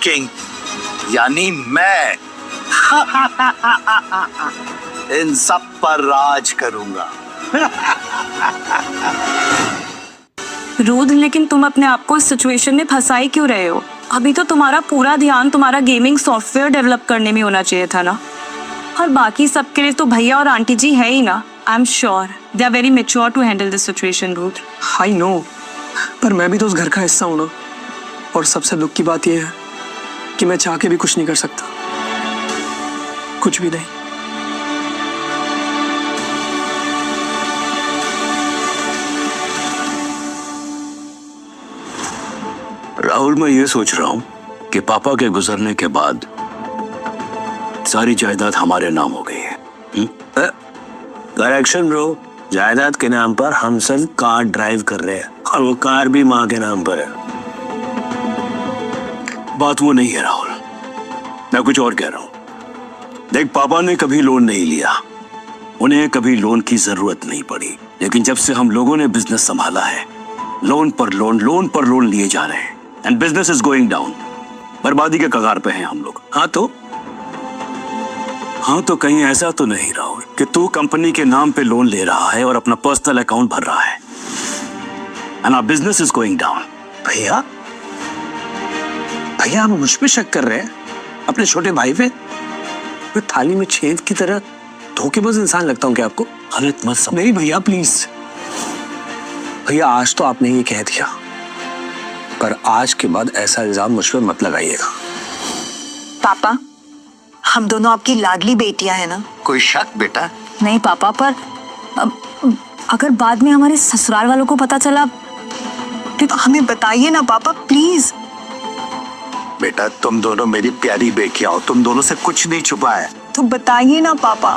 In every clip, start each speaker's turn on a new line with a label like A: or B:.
A: King यानी मैं इन सब पर राज करूंगा।
B: रुद्र, लेकिन तुम अपने आप को इस सिचुएशन में फंसा ही क्यों रहे हो? अभी तो तुम्हारा पूरा ध्यान तुम्हारा गेमिंग सॉफ्टवेयर डेवलप करने में होना चाहिए था ना। और बाकी सबके लिए तो भैया और आंटी जी है ही ना। I am sure they are very mature to handle this situation. Rudra,
C: I know, पर मैं भी तो उस घर का हिस्सा हूं ना। और सबसे दुख की बात यह है कि मैं चाह के भी कुछ नहीं कर सकता, कुछ भी नहीं।
D: राहुल, मैं ये सोच रहा हूं कि पापा के गुजरने के बाद सारी जायदाद हमारे नाम हो गई है।
E: करेक्शन ब्रो, जायदाद के नाम पर हम सब कार ड्राइव कर रहे हैं और वो कार भी माँ के नाम पर है।
D: बात वो नहीं है राहुल, मैं कुछ और कह रहा हूं। देख, पापा ने कभी लोन नहीं लिया, उन्हें कभी लोन की जरूरत नहीं पड़ी, लेकिन जब से हम लोगों ने बिजनेस संभाला है, लोन पर लोन लिए जा रहे हैं and business is going down. बर्बादी के कगार पे हैं हम लोग। हाँ तो कहीं ऐसा तो नहीं राहुल कि तू कंपनी के नाम पे लोन ले रहा है और अपना पर्सनल अकाउंट भर रहा है and our business is going down.
E: भैया भैया, आप मुझ पे शक कर रहे हैं, अपने छोटे भाई पे? मैं थाली में छेद की तरह धोखेबाज इंसान लगता हूँ क्या आपको?
D: अरे मत
E: नहीं भैया, प्लीज भैया, आज तो आपने ये कह दिया, पर आज के बाद ऐसा इल्जाम मुझ पे मत लगाइएगा।
F: पापा, हम दोनों आपकी लाडली बेटियां हैं ना?
A: कोई शक बेटा?
B: नहीं पापा, पर अगर बाद में हमारे ससुराल वालों को पता चला
F: तो हमें बताइए ना पापा, प्लीज।
A: बेटा, तुम दोनों मेरी प्यारी बेटियां हो, तुम दोनों से कुछ नहीं छुपा है।
F: तो बताइए ना पापा।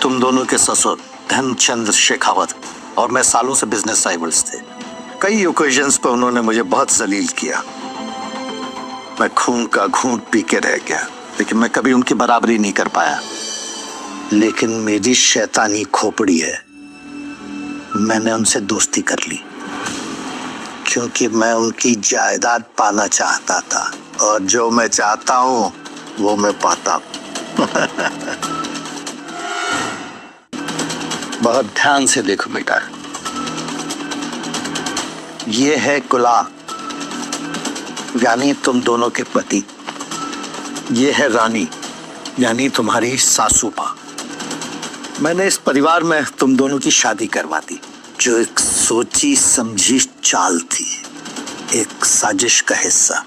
A: तुम दोनों के ससुर धनचंद्र शेखावत और मैं सालों से बिजनेस राइवल्स थे। कई ओकेजन्स पर उन्होंने मुझे बहुत जलील किया। मैं खून का घूंट पी के रह गया, लेकिन मैं कभी उनकी बराबरी नहीं कर पाया। लेकिन मेरी शैतानी खोपड़ी है, मैंने उनसे दोस्ती कर ली क्योंकि मैं उनकी जायदाद पाना चाहता था, और जो मैं चाहता हूं वो मैं पाता हूं। बहुत ध्यान से देखो बेटा, ये है कुला यानी तुम दोनों के पति, ये है रानी यानी तुम्हारी सासू माँ। मैंने इस परिवार में तुम दोनों की शादी करवा दी, जो एक सोची समझी चाल थी, एक साजिश का हिस्सा।